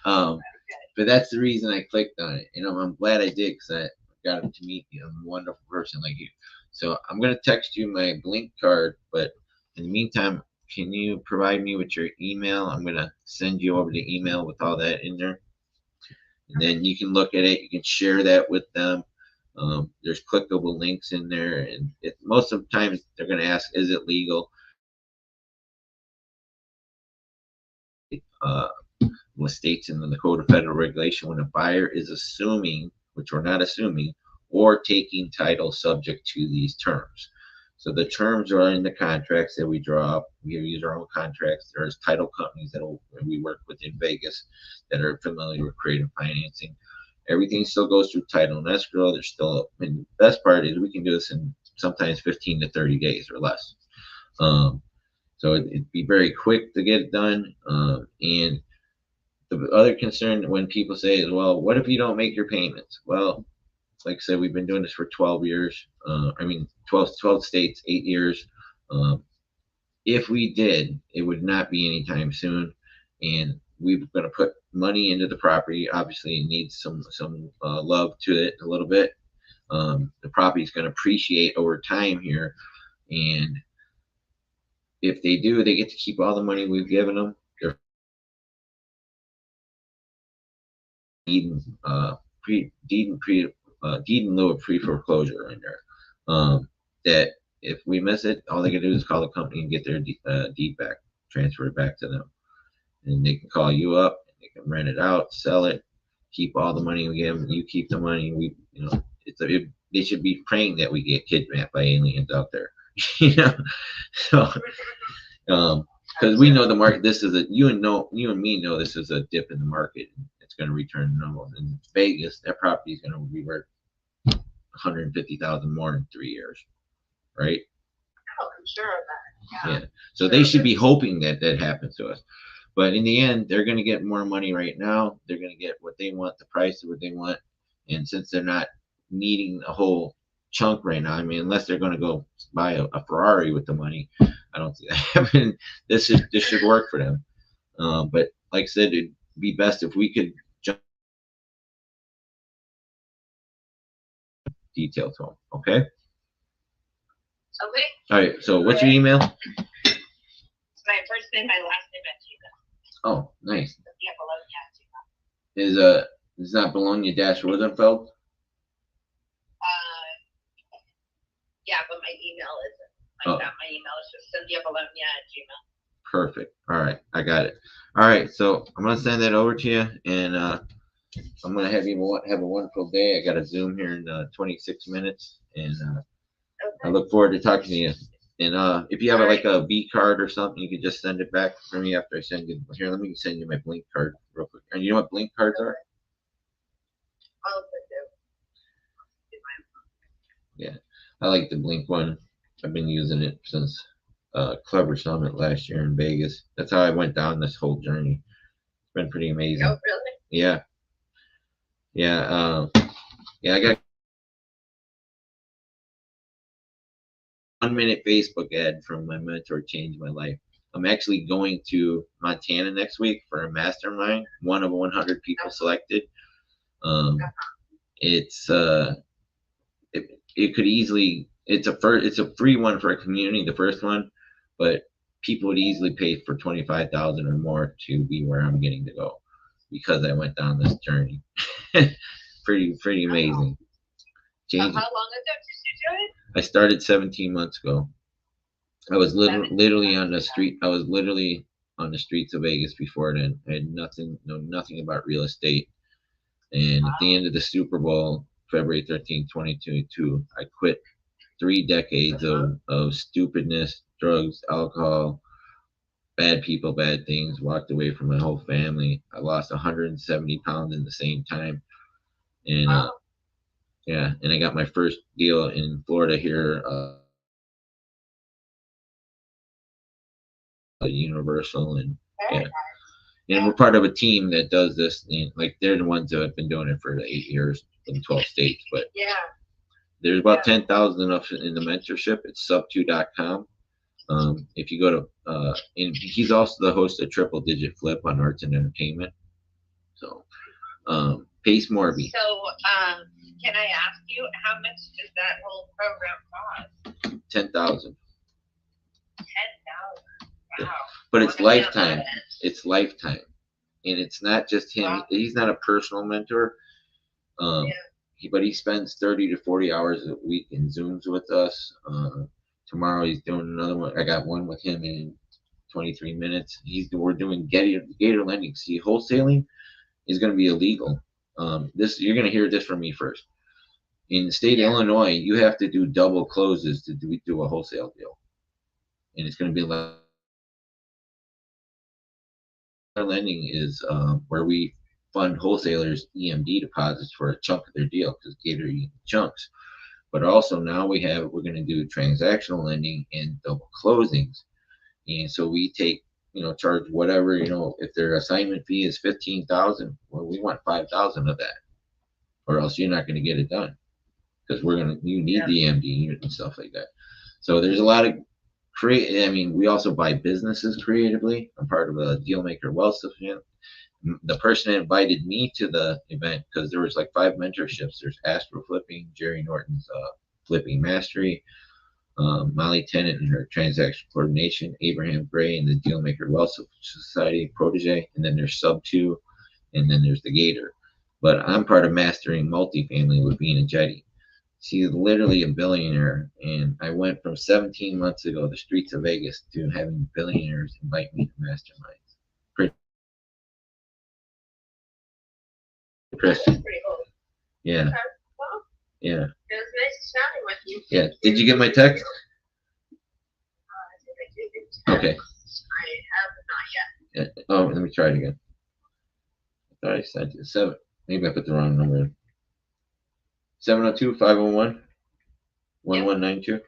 But that's the reason I clicked on it. I'm glad I did because I got to meet a wonderful person like you. So I'm gonna text you my Blink card, but in the meantime, can you provide me with your email? I'm gonna send you over the email with all that in there, and then you can look at it. You can share that with them. There's clickable links in there, and most of the time they're gonna ask, "Is it legal?" What states in the Code of Federal Regulation when a buyer is assuming, which we're not assuming, or taking title subject to these terms. So the terms are in the contracts that we draw up. We use our own contracts. There's title companies that we work with in Vegas that are familiar with creative financing. Everything still goes through title and escrow. There's still, and the best part is we can do this in sometimes 15 to 30 days or less. So it'd be very quick to get it done. And the other concern when people say is, well, what if you don't make your payments? Well, like I said, we've been doing this for 12 years. 12 states, 8 years. If we did, it would not be anytime soon. And we're going to put money into the property. Obviously, it needs some love to it a little bit. The property is going to appreciate over time here. And if they do, they get to keep all the money we've given them. They're deed, deed in lieu of pre foreclosure in there. That if we miss it, all they can do is call the company and get their deed back, transfer it back to them, and they can call you up, they can rent it out, sell it, keep all the money we give them. You keep the money. They should be praying that we get kidnapped by aliens out there. you know, so because we know the market. This is you and me know this is a dip in the market. It's going to return to normal. In Vegas, that property is going to be worth 150,000 more in 3 years, right? Oh, I'm sure of that. Yeah. So they should be hoping that that happens to us. But in the end, they're going to get more money right now. They're going to get what they want, the price of what they want. And since they're not needing a whole chunk right now, I mean, unless they're going to go buy a Ferrari with the money, I don't see that happening. This should work for them. But like I said, it'd be best if we could jump detail to them. Okay. Okay. All right. So what's your email? It's my first name, my last name at Gmail. Oh, nice. Yeah, Bologna at Gmail. Is not Bologna-Rosenfeld? Yeah, but my email isn't like that. My email is just Cynthia Bologna at Gmail. Perfect. All right, I got it. All right, so I'm gonna send that over to you, and I'm gonna have you have a wonderful day. I got a Zoom here in 26 minutes, and I look forward to talking to you. And if you have like a B card or something, you can just send it back for me after I send you. Here, let me send you my Blink card real quick. And you know what Blink cards are? Yeah, I like the Blink one. I've been using it since Clever Summit last year in Vegas. That's how I went down this whole journey. It's been pretty amazing. Oh, really? Yeah. Yeah. Yeah, I got 1 minute Facebook ad from my mentor changed my life. I'm actually going to Montana next week for a mastermind, one of 100 people selected. It's it could easily it's a free one for a community, the first one, but people would easily pay for 25,000 or more to be where I'm getting to go because I went down this journey. pretty amazing. So how long ago did you do it? I started 17 months ago. I was literally on the street. I was literally on the streets of Vegas before then. I had nothing about real estate. And at the end of the Super Bowl, February 13th, 2022, I quit 3 decades of stupidness, drugs, alcohol, bad people, bad things, walked away from my whole family. I lost 170 pounds in the same time. And yeah, and I got my first deal in Florida here, Universal, and yeah. And we're part of a team that does this. Like they're the ones that have been doing it for 8 years in 12 states. But yeah, there's about 10,000 of in the mentorship. It's sub2.com. If you go to, and he's also the host of Triple Digit Flip on Arts and Entertainment. So, Pace Morby. So, can I ask you how much does that whole program cost? 10,000. 10,000. Wow. But it's lifetime. It's lifetime, and it's not just him. Wow. He's not a personal mentor. But he spends 30 to 40 hours a week in Zooms with us. Tomorrow he's doing another one. I got one with him in 23 minutes. We're doing Gator Lending. See, wholesaling is going to be illegal. You're going to hear this from me first. In the state of Illinois, you have to do double closes to do a wholesale deal, and it's going to be like lending is where we fund wholesalers EMD deposits for a chunk of their deal because Gator eats chunks. But also now we're going to do transactional lending and double closings, and so we take charge whatever if their assignment fee is 15,000, well we want 5,000 of that, or else you're not going to get it done because you need the EMD and stuff like that. So there's a lot of we also buy businesses creatively. I'm part of a Dealmaker Wealth event. The person that invited me to the event, because there was like 5 mentorships. There's Astro Flipping, Jerry Norton's Flipping Mastery, Molly Tennant and her transaction coordination, Abraham Gray and the Dealmaker Wealth Society protege, and then there's Sub 2, and then there's the Gator. But I'm part of mastering multifamily with being a Jetty. She's literally a billionaire, and I went from 17 months ago, the streets of Vegas, to having billionaires invite me to masterminds. Pretty Christian. Pretty cool. Yeah. Okay. Well, Yeah. it was nice chatting with you. Yeah. Did you get my text? I Okay. have not yet. Yeah. Oh, let me try it again. I thought I sent it. 7. Maybe I put the wrong number in. 702-501-1192.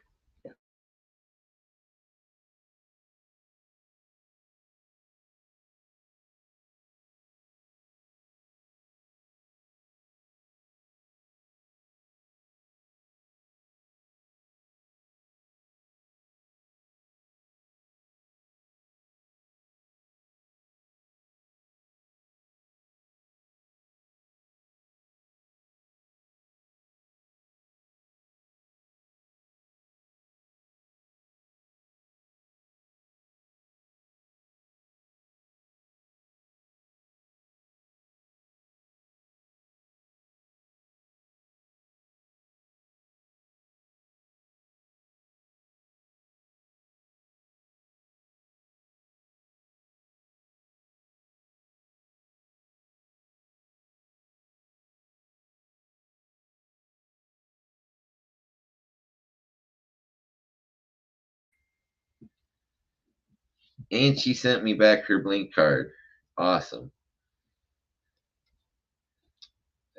And she sent me back her Blink card. Awesome.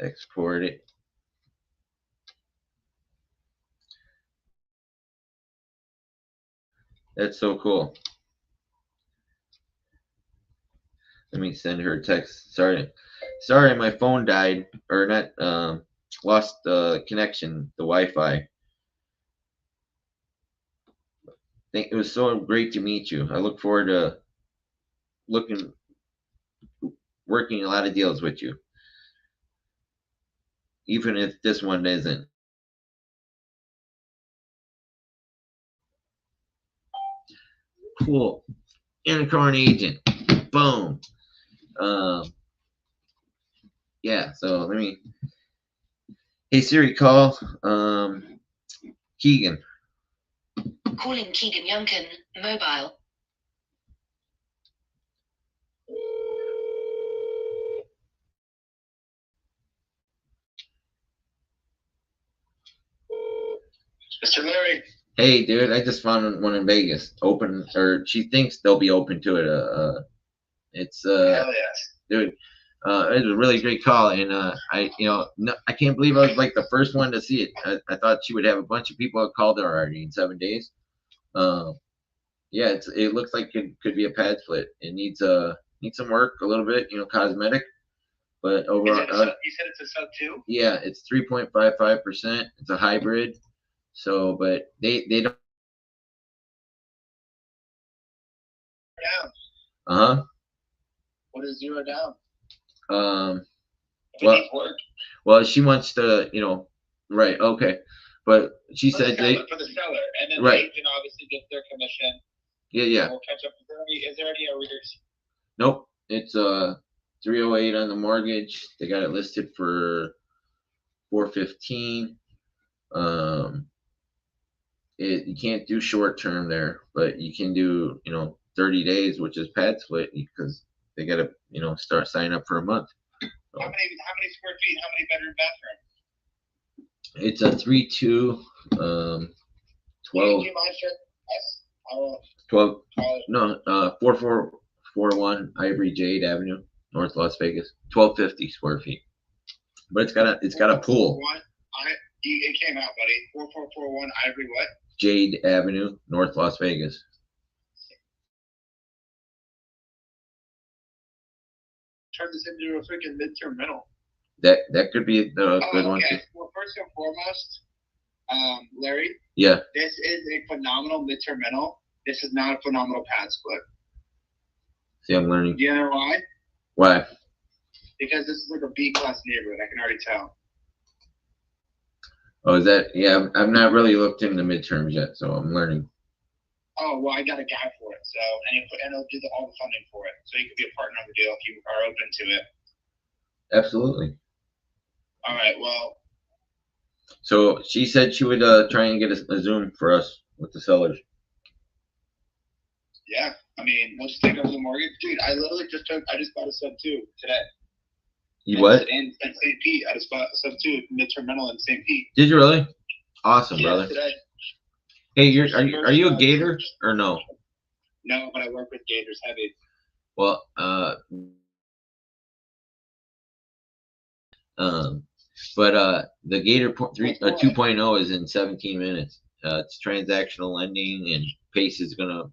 Export it. That's so cool. Let me send her a text. Sorry, my phone died, or not. Lost the connection, the Wi-Fi. It was so great to meet you. I look forward to working a lot of deals with you, even if this one isn't. Cool. Unicorn agent. Boom. Yeah. So let me. Hey Siri, call Keegan. Calling Keegan Youngkin, mobile. Mr. Larry. Hey, dude, I just found one in Vegas. Open, or she thinks they'll be open to it. It's Hell yes. dude, it was a really great call, and I can't believe I was like the first one to see it. I thought she would have a bunch of people that called her already in 7 days. Yeah, it looks like it could be a pad split. It needs some work, a little bit, cosmetic, but overall, You said it's a sub 2? yeah, it's 3.55%. It's a hybrid. So, but they don't. Down. Uh What is 0 down? huh. If it Well, needs work. well, she wants to, right? Okay, but she For said the seller, for the seller, and then Right. the agent obviously gets their commission. yeah. We'll catch up. Is there any arrears? Nope. It's 308 on the mortgage. They got it listed for 415. You can't do short term there, but you can do 30 days, which is pad split, because they got to start signing up for a month. So How many square feet? How many bedroom bathroom? it's a 3-2, 12, AG monster. Yes. 12, no, 4441 Ivory Jade Avenue, North Las Vegas, 1250 square feet. But it's got a pool. It came out, buddy. 4441 Ivory what? Jade Avenue, North Las Vegas. Turn this into a freaking midterm rental. That could be the good one too. Well, first and foremost, Larry. Yeah. This is a phenomenal midterm rental. This is not a phenomenal pad split. See, I'm learning. Do you know why? Why? Because this is like a B-class neighborhood. I can already tell. Oh, is that? Yeah, I've not really looked into midterms yet, so I'm learning. Oh, well, I got a guy for it. So, and he'll do all the funding for it. So you could be a partner of the deal if you are open to it. Absolutely. All right. Well, So she said she would try and get a Zoom for us with the sellers. yeah. I mean, we'll just take over the mortgage, dude. I just bought a sub 2 today. You what? In St. Pete, I just bought a sub 2 midterm rental in St. Pete. Did you really? Awesome, Yeah, brother. today. Hey, are you a Gator or no? No, but I work with Gators heavy. Well, but the Gator 2.0 is in 17 minutes. It's transactional lending, and Pace is gonna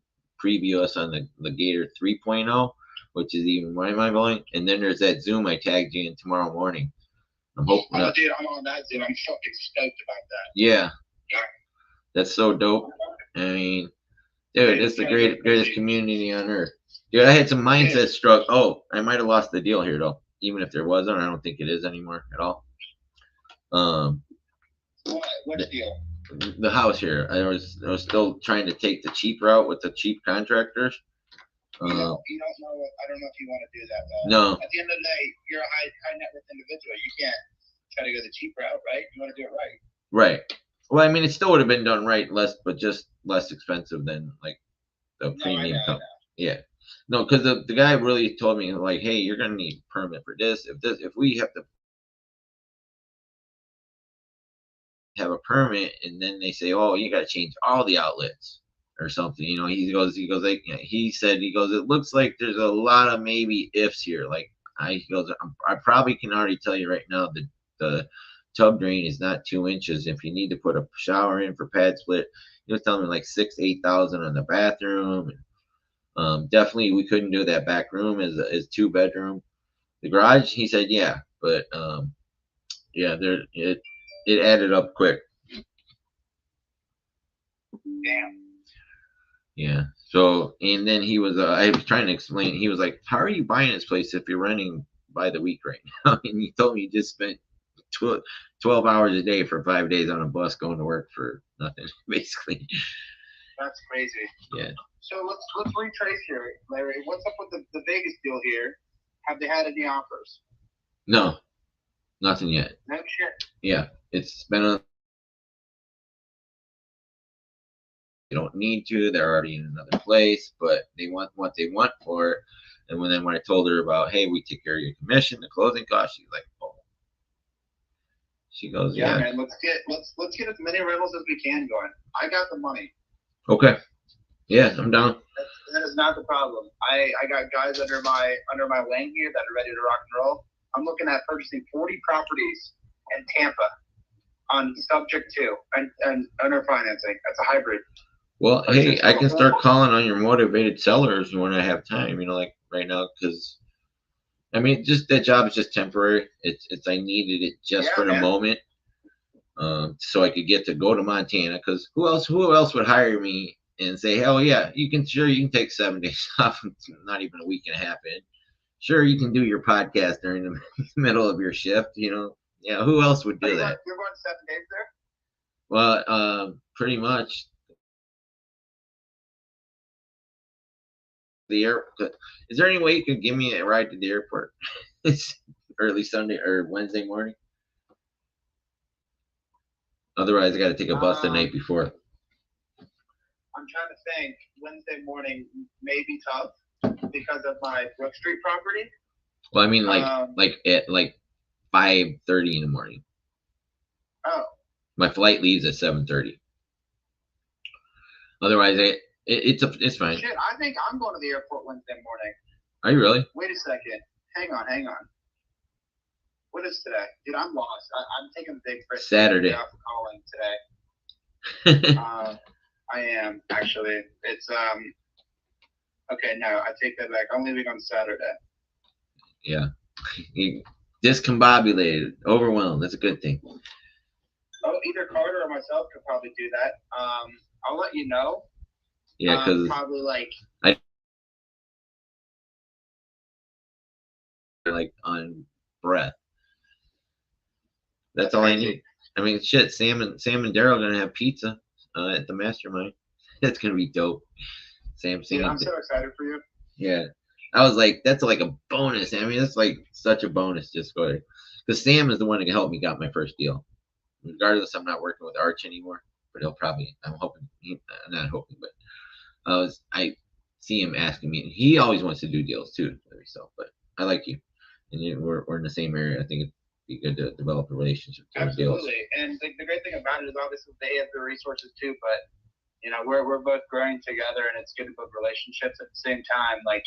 preview us on the Gator 3.0, which is even more mind blowing. And then there's that Zoom I tagged you in tomorrow morning. I'm hoping. Oh, dude, I'm on that Zoom. I'm fucking stoked about that. Yeah, that's so dope. I mean, dude, it's the greatest community on earth. Dude, I had some mindset struck. Oh, I might have lost the deal here though. Even if there wasn't, I don't think it is anymore at all. What deal? The house here. I was still trying to take the cheap route with the cheap contractors. You don't know. I don't know if you want to do that though. No. At the end of the day, you're a high net worth individual. You can't try to go the cheap route, right? You want to do it right. Right. Well, I mean, it still would have been done right, but just less expensive than like the premium company. Yeah. No, because the guy really told me like, hey, you're gonna need a permit for this. If we have to have a permit, and then they say, oh, you got to change all the outlets or something. You know, he goes like, he said, it looks like there's a lot of maybe ifs here. Like he goes, I probably can already tell you right now that the tub drain is not 2 inches. If you need to put a shower in for pad split, he was telling me like 6,000 to 8,000 on the bathroom. Definitely we couldn't do that back room as 2-bedroom. The garage, he said, yeah, but yeah, it added up quick. Damn. Yeah. So, and then he was, I was trying to explain, he was like, how are you buying this place if you're renting by the week right now? And he told me he just spent 12 hours a day for 5 days on a bus going to work for nothing, basically. That's crazy. Yeah. So let's retrace here, Larry. What's up with the Vegas deal here? Have they had any offers? No, nothing yet. No shit. Yeah. It's been a, they don't need to. They're already in another place, but they want what they want for it. And when I told her about, hey, we take care of your commission, the closing costs, she's like, oh. She goes, yeah. Man, let's get as many rentals as we can going. I got the money. Okay. Yeah, I'm down. That is not the problem. I got guys under my wing here that are ready to rock and roll. I'm looking at purchasing 40 properties in Tampa on subject to and under financing. That's a hybrid. Well, hey, I can start calling on your motivated sellers when I have time, you know, like right now, because I mean, just that job is just temporary. It's I needed it just for the moment, so I could get to go to Montana. Because who else would hire me and say, hell yeah, you can take 7 days off, not even a week and a half in. Sure, you can do your podcast during the middle of your shift, you know. Yeah, who else would do that? You're going 7 days there? Well, pretty much. The airport. Is there any way you could give me a ride to the airport? It's early Sunday or Wednesday morning. Otherwise, I got to take a bus the night before. I'm trying to think. Wednesday morning may be tough because of my Brook Street property. Well, I mean, like at 5:30 in the morning. Oh. My flight leaves at 7:30. Otherwise, it's fine. Shit, I think I'm going to the airport Wednesday morning. Are you really? Wait a second. Hang on. What is today? Dude, I'm lost. I'm taking a big risk. Saturday. Off calling today. I am actually. It's Okay, no, I take that back. I'm leaving on Saturday. Yeah. Discombobulated, overwhelmed. That's a good thing. Oh, either Carter or myself could probably do that. I'll let you know. Yeah, because probably like on breath. That's all I need. I mean, shit. Sam and Daryl are gonna have pizza at the mastermind. That's gonna be dope. Sam, Dude, I'm so excited for you. yeah. I was like, that's like a bonus. I mean, that's like such a bonus. Just go because Sam is the one that helped me got my first deal. Regardless, I'm not working with Arch anymore, but he'll probably. I'm hoping. Not hoping, but I see him asking me. He always wants to do deals too for himself. But I like you, and we're in the same area. I think it'd be good to develop a relationship. Absolutely, and the great thing about it is obviously they have the resources too, but you know we're both growing together, and it's good to build relationships at the same time. Like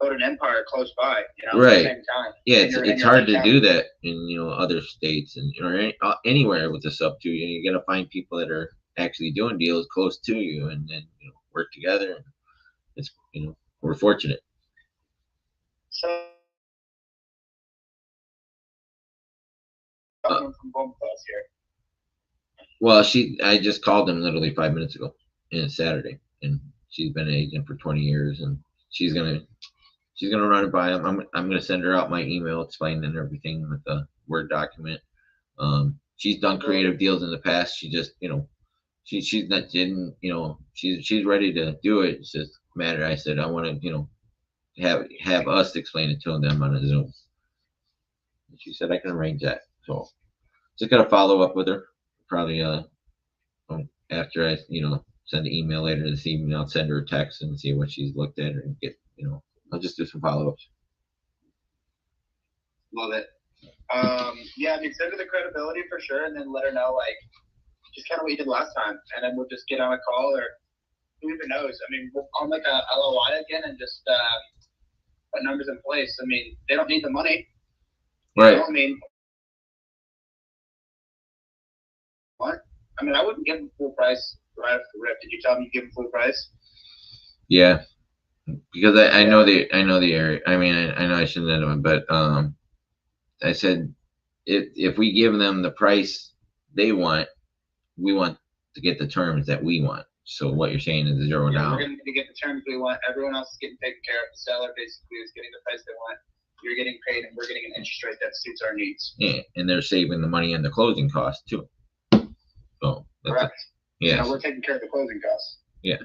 build an empire close by, you know, right. at the same time. Yeah, it's hard to do that in other states and anywhere with the sub two. You got to find people that are actually doing deals close to you, and then work together. It's we're fortunate. So from Bone Plus here. Well, I just called them literally 5 minutes ago, and it's Saturday, and she's been an agent for 20 years, and she's gonna run it by him. I'm gonna send her out my email explaining everything with the Word document. She's done creative deals in the past. She just she's not didn't she's ready to do it. It's just a matter. I said I want to have us explain it to them on a Zoom. And she said I can arrange that. So just gotta follow up with her. Probably after I send the email later this evening, I'll send her a text and see what she's looked at and get I'll just do some follow-ups. Love it. Yeah, I mean, send her the credibility for sure, and then let her know, like, just kind of what you did last time, and then we'll just get on a call, or who even knows? I mean, we'll on like a LOI again, and just put numbers in place. I mean, they don't need the money, right? I mean, what? I mean, I wouldn't give them full price right off the rip. Did you tell me you give them full price? Yeah. Because I know the area. I mean, I know I shouldn't have done it, but I said if we give them the price they want, we want to get the terms that we want. So what you're saying is zero down. We're going to get the terms we want. Everyone else is getting taken care of. The seller basically is getting the price they want. You're getting paid, and we're getting an interest rate that suits our needs. Yeah, and they're saving the money on the closing costs too. So correct. Yeah, we're taking care of the closing costs. Yeah.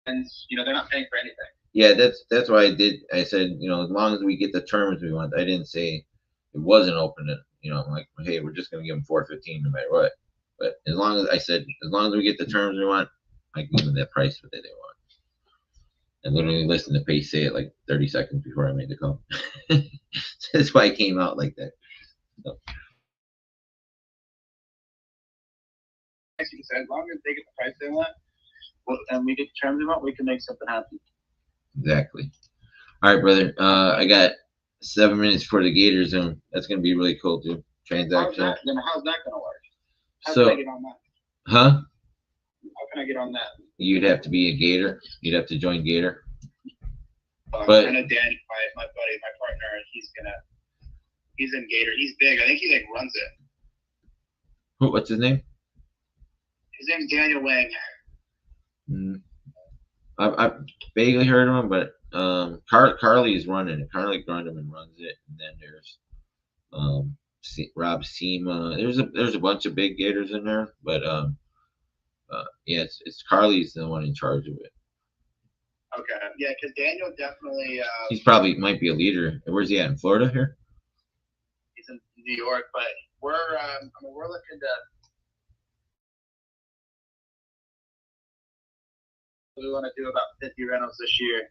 And they're not paying for anything. Yeah, that's why I said, as long as we get the terms we want. I didn't say it wasn't open to, like, hey, we're just gonna give them $415 no matter what. But as long as we get the terms we want, I can give them that price that they want. I literally listened to Pace say it like 30 seconds before I made the call. That's why it came out like that. So. As you said, as long as they get the price they want, and we get the terms we want, we can make something happen. Exactly. All right, brother. I got 7 minutes for the Gator Zone. That's gonna be really cool too. Transaction. How's that gonna work? How can I get on that? Huh? How can I get on that? You'd have to be a Gator. You'd have to join Gator. But I know Dan, my buddy, my partner, he's in Gator. He's big. I think he like runs it. What's his name? His name's Daniel Wang. I've vaguely heard of him, but Carly's running it. Carly Grundman runs it, and then there's Rob Sema. There's a bunch of big Gators in there, but yeah, it's Carly's the one in charge of it. Okay, yeah, because Daniel definitely. He's probably might be a leader. Where's he at? In Florida here? He's in New York, but we're looking to. We want to do about 50 rentals this year.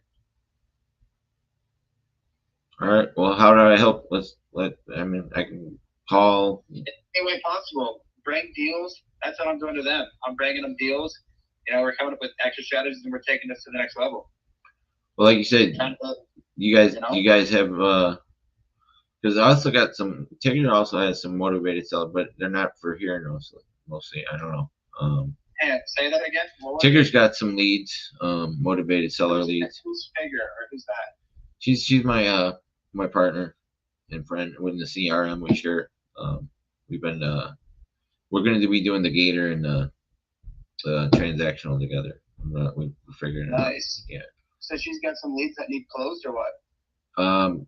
All right. Well, how do I help? I can call. Any way possible. Bring deals. That's what I'm doing to them. I'm bringing them deals. We're coming up with extra strategies, and we're taking this to the next level. Well, like you said, you guys have because I also got some. Tigger also has some motivated sellers, but they're not for here mostly. I don't know. Hey, say that again. Tigger's got some leads, motivated seller leads. Who's Tigger, or who's that? She's my my partner and friend within the CRM. We share. We've been we're going to be doing the Gator and the transactional together. We're figuring it out. Nice. Yeah. So she's got some leads that need closed, or what?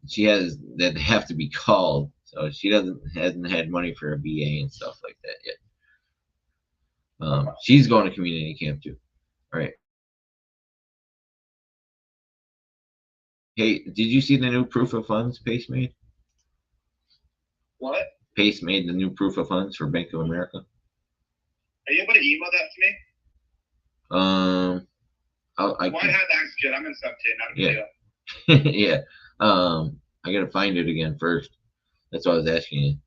She has that have to be called. so she hasn't had money for a BA and stuff like that yet. She's going to community camp too. All right. Hey, did you see the new proof of funds Pace made? What? Pace made the new proof of funds for Bank of America. Are you able to email that to me? I Why have access to it? I'm in sub 2, not a yeah. Yeah. I gotta find it again first. That's what I was asking you.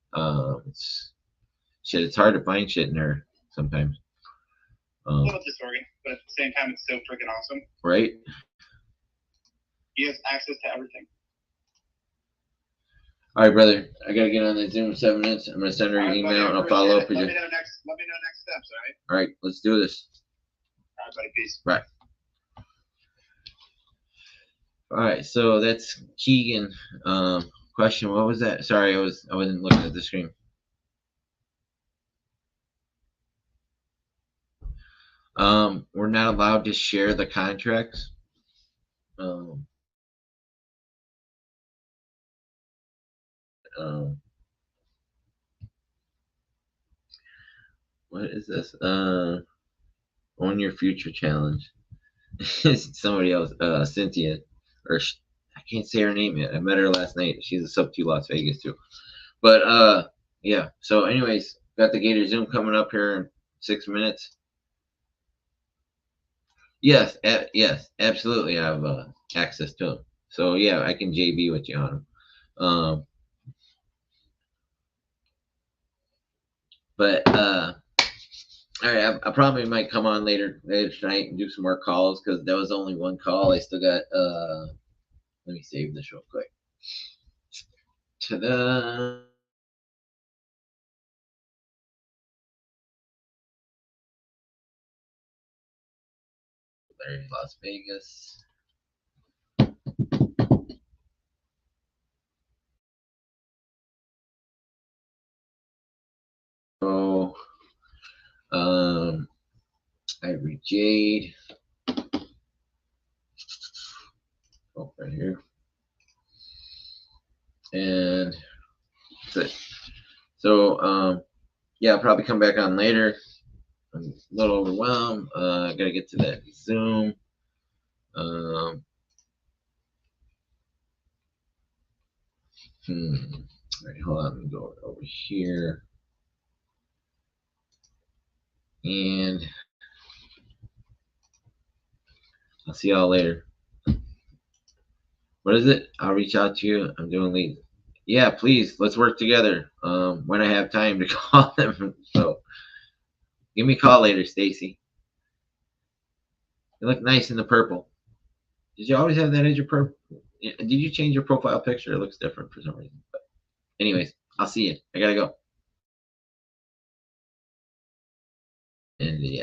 It's hard to find shit in there sometimes. A little disorganized, but at the same time, it's so freaking awesome. Right? He has access to everything. All right, brother. I gotta get on the Zoom in 7 minutes. I'm gonna send her an email and I'll follow up with you. Let me know next steps. All right. All right, let's do this. All right, buddy. Peace. Right. All right, so that's Keegan. Question. What was that? Sorry, I wasn't looking at the screen. We're not allowed to share the contracts. What is this? Own your future challenge. Somebody else, Cynthia, or I can't say her name yet. I met her last night. She's a sub 2 Las Vegas too. But yeah. So, anyways, got the Gator Zoom coming up here in 6 minutes. Yes, yes, absolutely. I have access to them. So yeah, I can JB with you on them. But all right, I probably might come on later tonight and do some more calls because that was only one call. I still got let me save this real quick. Ta-da! There's Las Vegas. So Ivory Jade. Oh, right here. And that's it. So yeah, I'll probably come back on later. I'm a little overwhelmed. I gotta get to that Zoom. All right, hold on. Let me go over here. And I'll see y'all later. What is it? I'll reach out to you. I'm doing leads. Yeah, please. Let's work together. When I have time to call them. So give me a call later, Stacy. You look nice in the purple. Did you always have that as your purple? Did you change your profile picture? It looks different for some reason. But anyways, I'll see you. I gotta go. And yeah.